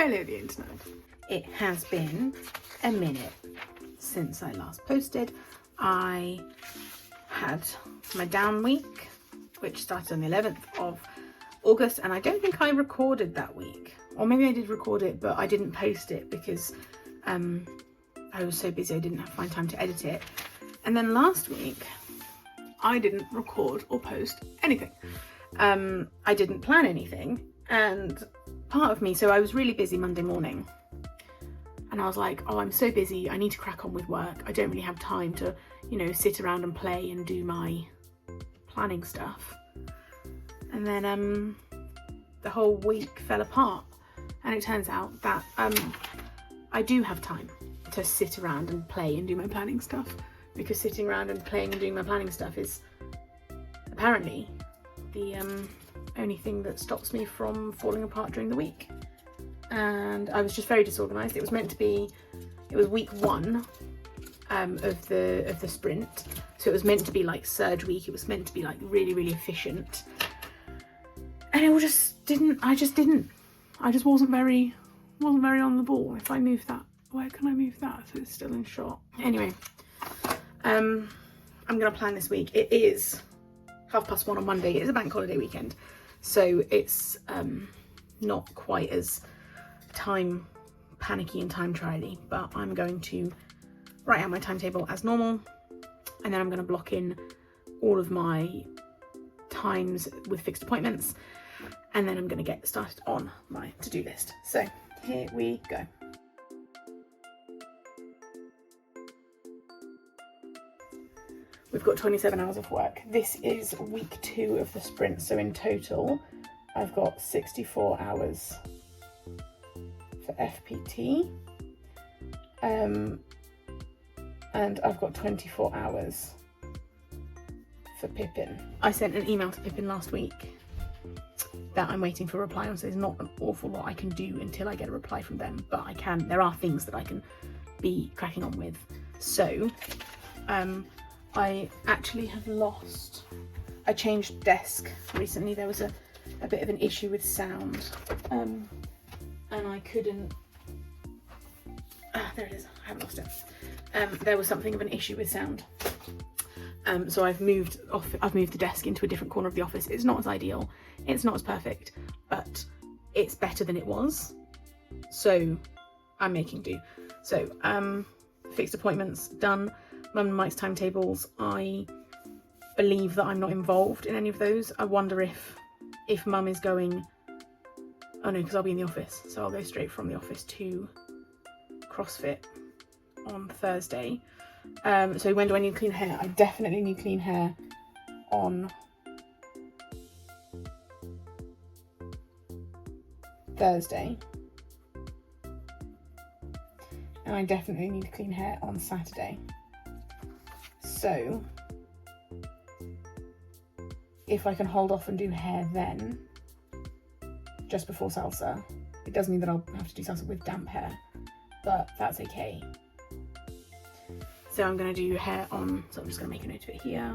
Hello the internet. It has been a minute since I last posted. I had my down week, which started on the 11th of August, and I don't think I recorded that week. Or maybe I did record it, but I didn't post it because I was so busy I didn't find time to edit it. And then last week, I didn't record or post anything. I didn't plan anything, and part of me, so I was really busy Monday morning, and I was like, oh, I'm so busy, I need to crack on with work. I don't really have time to, you know, sit around and play and do my planning stuff. And then the whole week fell apart, and it turns out that I do have time to sit around and play and do my planning stuff, because sitting around and playing and doing my planning stuff is apparently the only thing that stops me from falling apart during the week. And I was just very disorganized. It was week 1 of the sprint, so it was meant to be like surge week. It was meant to be like really efficient, and it all just didn't. I just wasn't very on the ball. If I move that, where can I move that so it's still in shot? Anyway, I'm gonna plan this week. It is 1:30 on Monday. It's a bank holiday weekend, so it's not quite as time panicky and time trially, but I'm going to write out my timetable as normal, and then I'm going to block in all of my times with fixed appointments, and then I'm going to get started on my to-do list. So here we go. We've got 27 hours of work. This is week 2 of the sprint, so in total I've got 64 hours for FPT, and I've got 24 hours for Pippin. I sent an email to Pippin last week that I'm waiting for a reply on, so there's not an awful lot I can do until I get a reply from them, but there are things that I can be cracking on with. So I actually have lost, I changed desk recently. There was a bit of an issue with sound, and I couldn't, there it is, I haven't lost it. There was something of an issue with sound. So I've moved the desk into a different corner of the office. It's not as ideal, it's not as perfect, but it's better than it was. So I'm making do. So fixed appointments done. Mum and Mike's timetables, I believe that I'm not involved in any of those. I wonder if Mum is going, oh no, because I'll be in the office, so I'll go straight from the office to CrossFit on Thursday. So when do I need clean hair? I definitely need clean hair on Thursday, and I definitely need clean hair on Saturday. So if I can hold off and do hair then, just before salsa, it does mean that I'll have to do salsa with damp hair, but that's okay. So I'm going to do hair on, so I'm just going to make a note of it here.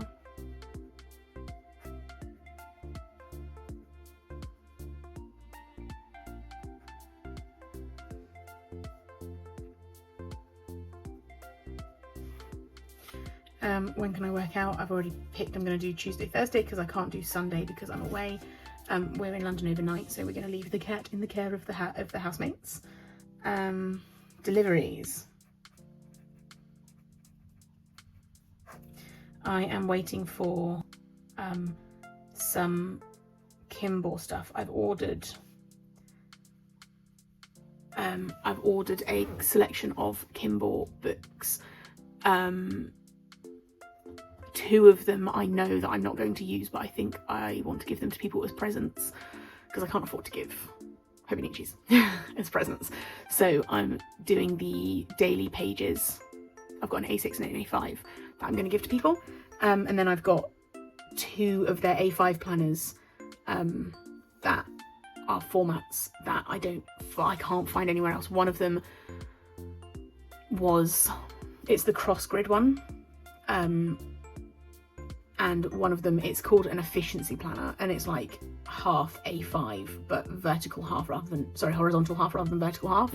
When can I work out? I've already picked, I'm going to do Tuesday, Thursday, because I can't do Sunday because I'm away. We're in London overnight, so we're going to leave the cat in the care of the housemates. Deliveries. I am waiting for some Kimball stuff. I've ordered a selection of Kimball books. 2 of them I know that I'm not going to use, but I think I want to give them to people as presents, because I can't afford to give Hobonichis as presents. So I'm doing the daily pages. I've got an A6 and an A5 that I'm going to give to people, and then I've got 2 of their A5 planners that are formats that I can't find anywhere else. One of them it's the cross grid one, and one of them, it's called an efficiency planner, and it's like half A5 but vertical half rather than, sorry, horizontal half rather than vertical half.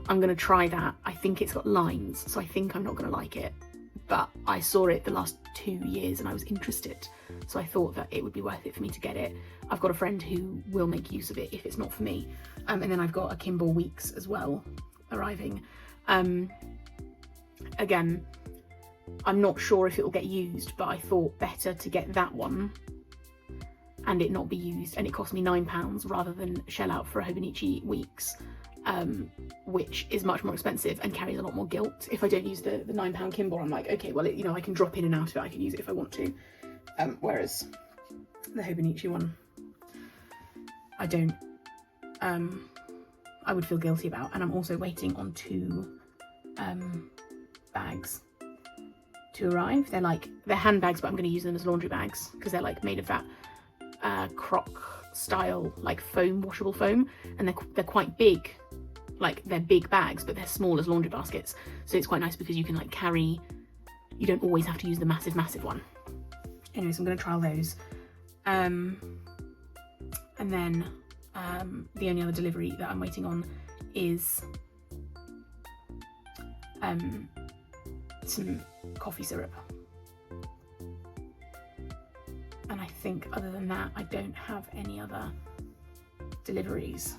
I'm gonna try that. I think it's got lines, so I think I'm not gonna like it, but I saw it the last 2 years and I was interested, so I thought that it would be worth it for me to get it. I've got a friend who will make use of it if it's not for me, and then I've got a Kimball Weeks as well arriving. Again, I'm not sure if it will get used, but I thought better to get that one and it not be used, and it cost me £9 rather than shell out for a Hobonichi Weeks, which is much more expensive and carries a lot more guilt. If I don't use the £9 Kimball, I'm like, okay, well, you know, I can drop in and out of it, I can use it if I want to, whereas the Hobonichi one, I don't, I would feel guilty about. And I'm also waiting on 2 bags to arrive. They're handbags, but I'm going to use them as laundry bags because they're like made of that croc style, like foam, washable foam, and they're quite big. Like, they're big bags, but they're small as laundry baskets, so it's quite nice because you can like carry, you don't always have to use the massive one. Anyways, I'm going to trial those, and then the only other delivery that I'm waiting on is some coffee syrup, and I think other than that I don't have any other deliveries.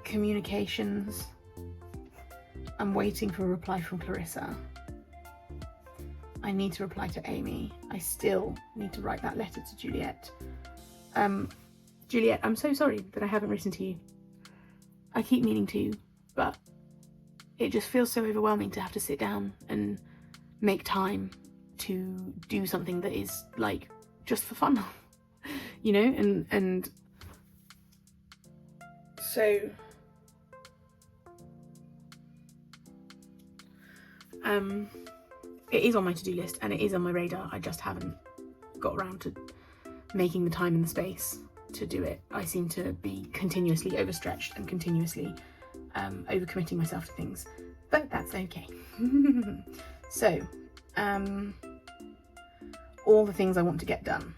Communications, I'm waiting for a reply from Clarissa. I need to reply to Amy. I still need to write that letter to Juliet. Juliet, I'm so sorry that I haven't written to you. I keep meaning to, but it just feels so overwhelming to have to sit down and make time to do something that is like just for fun, you know, and so it is on my to-do list and it is on my radar. I just haven't got around to making the time and the space to do it. I seem to be continuously overstretched and continuously overcommitting myself to things, but that's okay. So all the things I want to get done.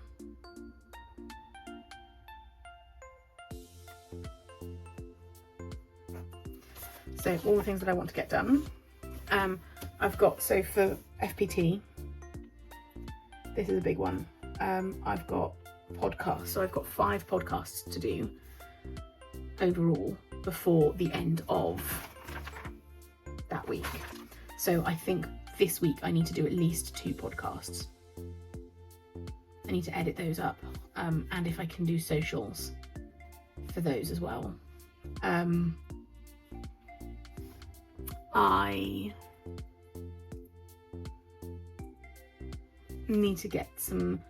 So all the things that I want to get done. I've got, so for FPT, this is a big one. I've got podcasts, so I've got 5 podcasts to do overall before the end of that week. So I think this week I need to do at least 2 podcasts. I need to edit those up, and if I can do socials for those as well. I need to get some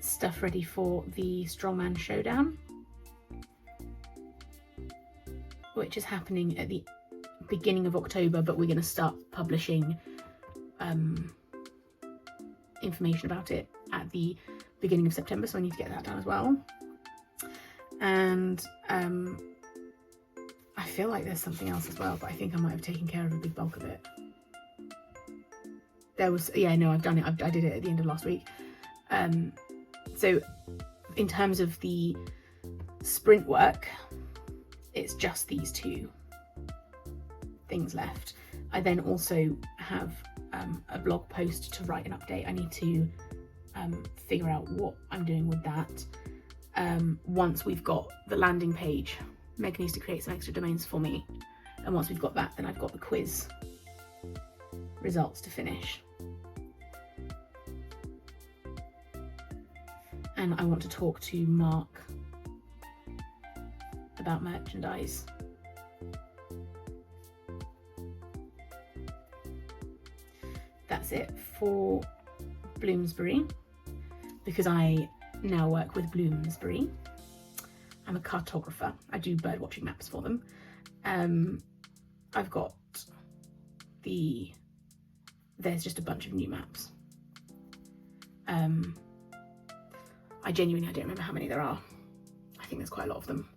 stuff ready for the Strongman Showdown, which is happening at the beginning of October, but we're going to start publishing information about it at the beginning of September, so I need to get that done as well. And I feel like there's something else as well, but I think I might have taken care of a big bulk of it. There was, yeah, no, I've done it. I did it at the end of last week. So in terms of the sprint work, it's just these 2 things left. I then also have a blog post to write an update. I need to figure out what I'm doing with that. Once we've got the landing page, Meg needs to create some extra domains for me, and once we've got that, then I've got the quiz results to finish. And I want to talk to Mark about merchandise. That's it for Bloomsbury, because I now work with Bloomsbury. I'm a cartographer. I do bird watching maps for them. I've got there's just a bunch of new maps. I don't remember how many there are. I think there's quite a lot of them.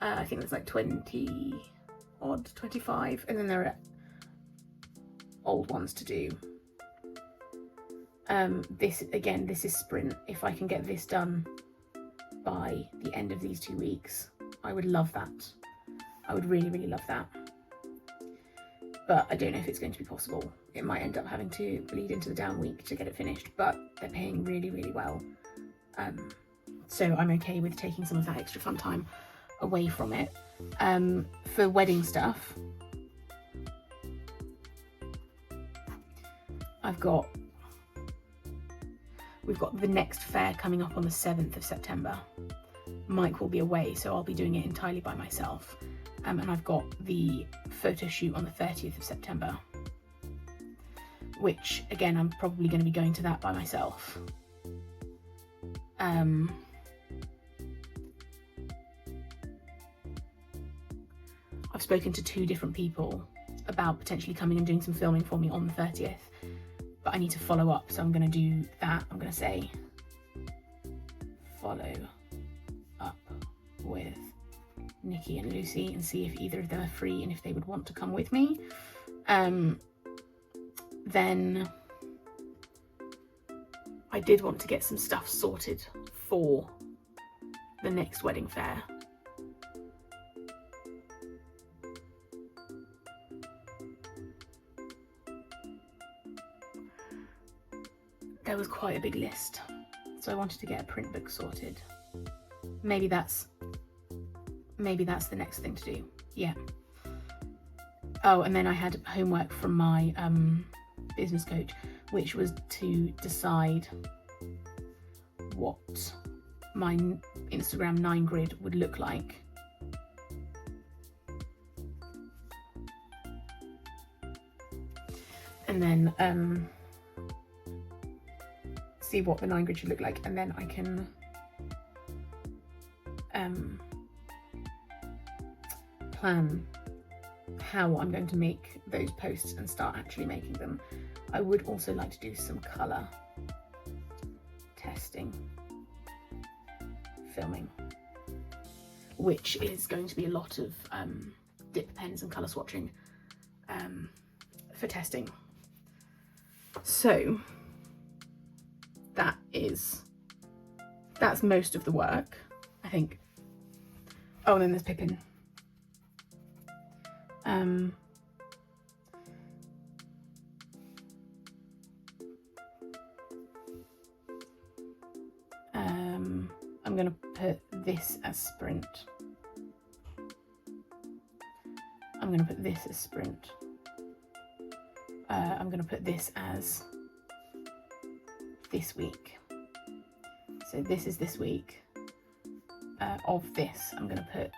I think there's like 20 odd, 25, and then there are old ones to do. This is sprint. If I can get this done by the end of these 2 weeks, I would love that. I would really, really love that. But I don't know if it's going to be possible. It might end up having to bleed into the down week to get it finished, but they're paying really, really well. So I'm okay with taking some of that extra fun time away from it. For wedding stuff, we've got the next fair coming up on the 7th of September. Mike will be away, so I'll be doing it entirely by myself. And I've got the photo shoot on the 30th of September, which again, I'm probably going to be going to that by myself. I've spoken to 2 different people about potentially coming and doing some filming for me on the 30th, but I need to follow up, so I'm going to do that. I'm going to say follow up with Nikki and Lucy and see if either of them are free and if they would want to come with me. Then I did want to get some stuff sorted for the next wedding fair. There was quite a big list, so I wanted to get a print book sorted. Maybe that's the next thing to do. Yeah. Oh, and then I had homework from my business coach, which was to decide what my Instagram 9 grid would look like. And then see what the 9 grid should look like, and then I can plan how I'm going to make those posts and start actually making them. I would also like to do some colour testing, filming, which is going to be a lot of dip pens and colour swatching for testing. So that's most of the work, I think. Oh, and then there's Pippin. I'm going to put this as sprint. I'm going to put this as sprint. I'm going to put this as this week. So this is this week. Of this, I'm going to put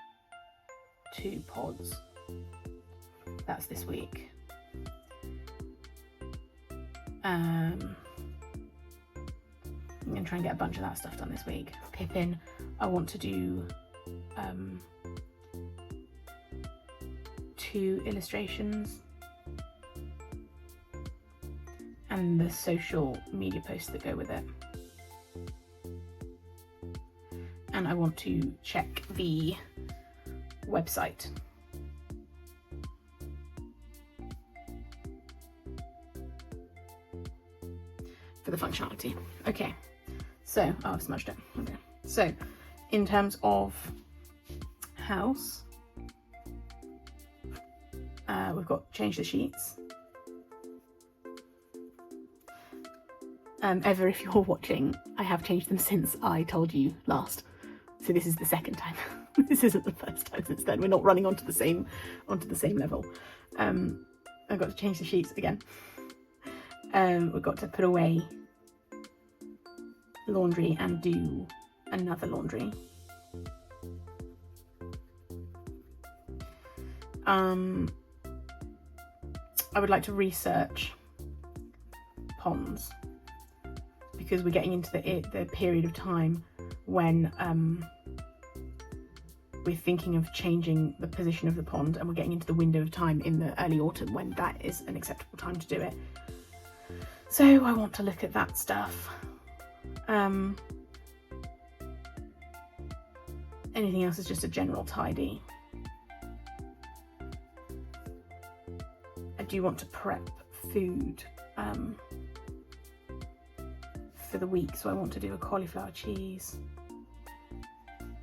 2 pods. That's this week. I'm going to try and get a bunch of that stuff done this week. Pippin, I want to do 2 illustrations and the social media posts that go with it. And I want to check the website. For the functionality. Okay, so, I've smudged it. Okay, so in terms of house, we've got change the sheets. Ever, if you're watching, I have changed them since I told you last. So this is the second time. This isn't the first time since then. We're not running onto the same level. I've got to change the sheets again. We've got to put away laundry and do another laundry. I would like to research ponds, because we're getting into the period of time when we're thinking of changing the position of the pond, and we're getting into the window of time in the early autumn when that is an acceptable time to do it. So I want to look at that stuff. Anything else is just a general tidy. I do want to prep food for the week. So I want to do a cauliflower cheese.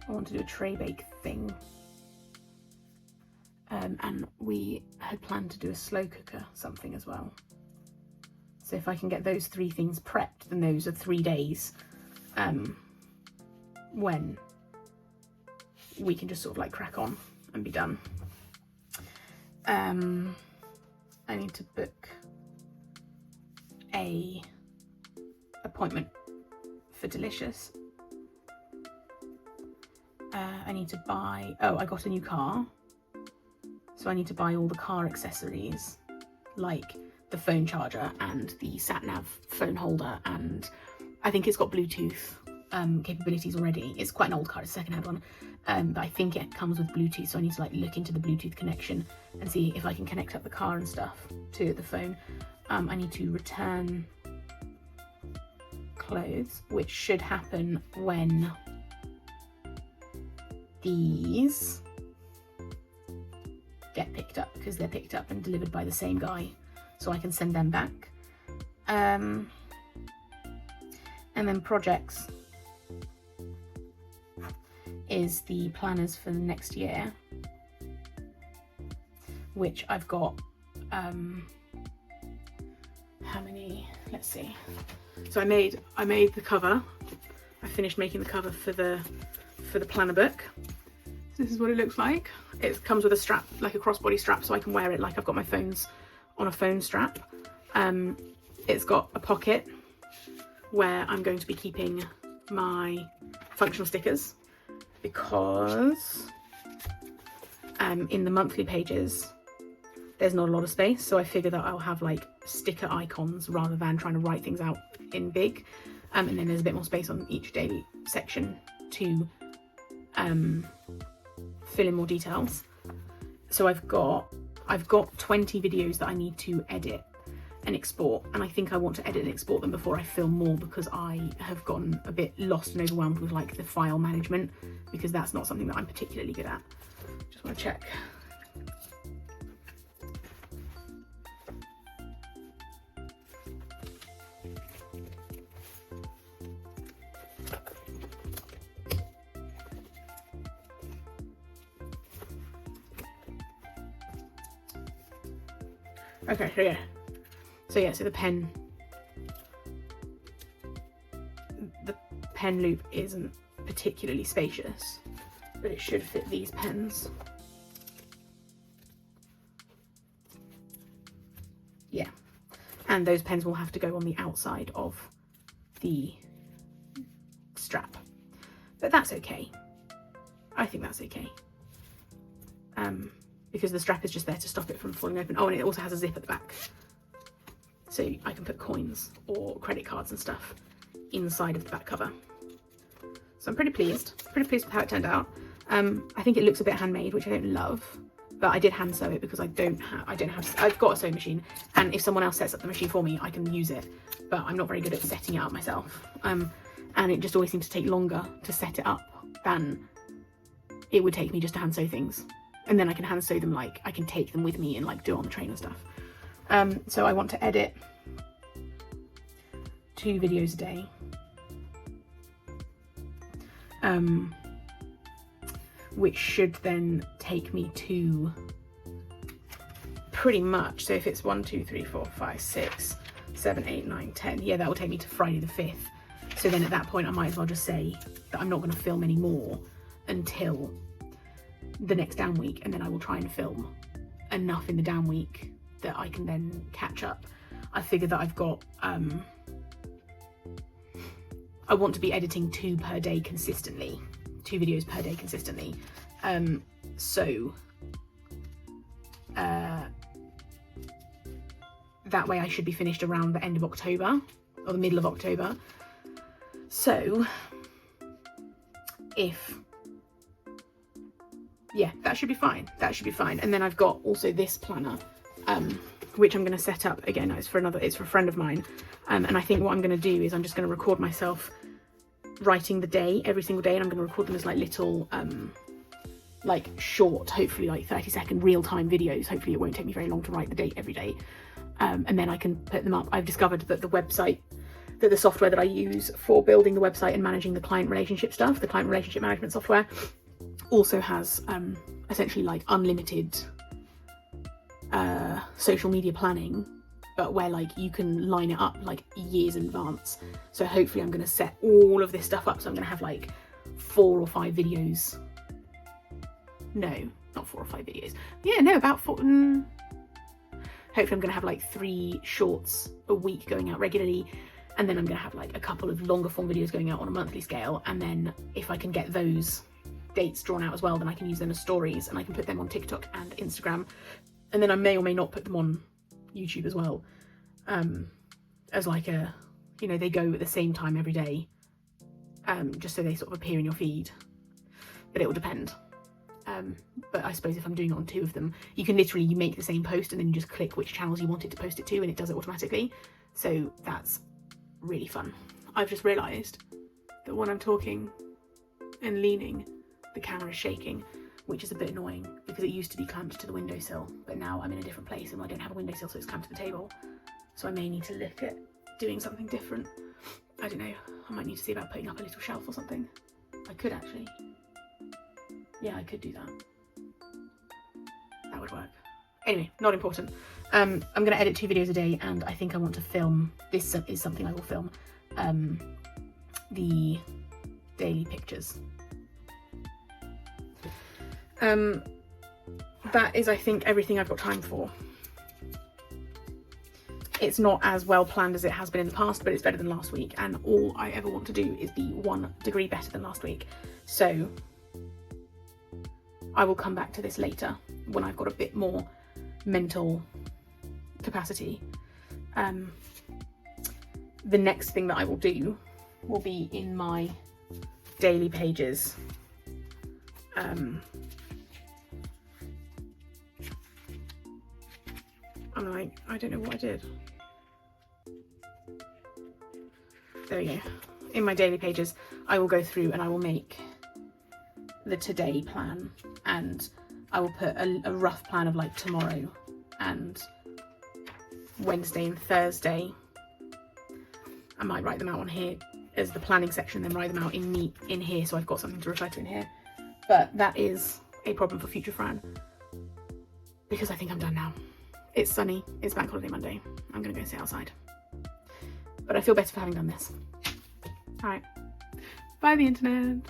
I want to do a tray bake thing. And we had planned to do a slow cooker something as well. So if I can get those 3 things prepped, then those are 3 days when we can just sort of like crack on and be done. I need to book a appointment for Delicious. I need to buy, I got a new car. So I need to buy all the car accessories, like the phone charger and the sat-nav phone holder, and I think it's got Bluetooth capabilities already. It's quite an old car, it's a second-hand one, but I think it comes with Bluetooth, so I need to like look into the Bluetooth connection and see if I can connect up the car and stuff to the phone. I need to return clothes, which should happen when these get picked up, because they're picked up and delivered by the same guy, so I can send them back. And then projects is the planners for the next year, which I've got how many, let's see. So I made the cover. I finished making the cover for the planner book. So this is what it looks like. It comes with a strap, like a crossbody strap, so I can wear it like I've got my phones on a phone strap. It's got a pocket where I'm going to be keeping my functional stickers, because in the monthly pages there's not a lot of space, so I figure that I'll have like sticker icons rather than trying to write things out in big, and then there's a bit more space on each daily section to fill in more details. So I've got 20 videos that I need to edit and export, and I think I want to edit and export them before I film more, because I have gotten a bit lost and overwhelmed with like the file management, because that's not something that I'm particularly good at. Just want to check. Okay, so yeah, so the pen loop isn't particularly spacious, but it should fit these pens. Yeah, and those pens will have to go on the outside of the strap, but that's okay. I think that's okay. Because the strap is just there to stop it from falling open. Oh, and it also has a zip at the back, so I can put coins or credit cards and stuff inside of the back cover. So I'm pretty pleased with how it turned out. I think it looks a bit handmade, which I don't love, but I did hand sew it because I've got a sewing machine, and if someone else sets up the machine for me, I can use it, but I'm not very good at setting it up myself. And it just always seems to take longer to set it up than it would take me just to hand sew things. And then I can hand sew them, like I can take them with me and like do it on the train and stuff. So I want to edit 2 videos a day. Which should then take me to pretty much, so if it's 1, 2, 3, 4, 5, 6, 7, 8, 9, 10, yeah, that will take me to Friday the 5th. So then at that point I might as well just say that I'm not going to film any more until the next down week, and then I will try and film enough in the down week that I can then catch up. I figure that I've got I want to be editing 2 per day consistently, 2 videos per day consistently, so that way I should be finished around the end of October or the middle of October. So yeah, that should be fine. And then I've got also this planner, which I'm going to set up again. It's for a friend of mine, and I think what I'm going to do is I'm just going to record myself writing the day every single day, and I'm going to record them as like little like short, hopefully like 30-second real-time videos. Hopefully it won't take me very long to write the date every day, and then I can put them up. I've discovered that the website that the software that I use for building the website and managing the client relationship stuff, the client relationship management software, also has essentially like unlimited social media planning, but where like you can line it up like years in advance. So hopefully I'm going to set all of this stuff up. So I'm going to have like 4 or 5 videos. No, not 4 or 5 videos. Yeah, no, about 4. Hopefully I'm going to have like 3 shorts a week going out regularly. And then I'm going to have like a couple of longer form videos going out on a monthly scale. And then if I can get those dates drawn out as well, then I can use them as stories and I can put them on TikTok and Instagram. And then I may or may not put them on YouTube as well. As like a, you know, they go at the same time every day. Just so they sort of appear in your feed. But it will depend. But I suppose if I'm doing it on 2 of them, you can literally, you make the same post and then you just click which channels you want it to post it to and it does it automatically. So that's really fun. I've just realised that when I'm talking and leaning, the camera is shaking, which is a bit annoying because it used to be clamped to the windowsill, but now I'm in a different place and I don't have a windowsill, so it's clamped to the table. So I may need to look at doing something different. I don't know, I might need to see about putting up a little shelf or something. I could actually. Yeah, I could do that. That would work. Anyway, not important. I'm going to edit 2 videos a day and I think I want to film, this is something I will film, the daily pictures. That is, I think, everything I've got time for. It's not as well planned as it has been in the past, but it's better than last week, and all I ever want to do is be 1 degree better than last week. So I will come back to this later when I've got a bit more mental capacity. The next thing that I will do will be in my daily pages. I'm like, I don't know what I did. There we go. In my daily pages, I will go through and I will make the today plan, and I will put a rough plan of like tomorrow and Wednesday and Thursday. I might write them out on here as the planning section, then write them out in here, so I've got something to refer to in here. But that is a problem for future Fran, because I think I'm done now. It's sunny, it's Bank Holiday Monday. I'm gonna go sit outside. But I feel better for having done this. All right, bye the internet.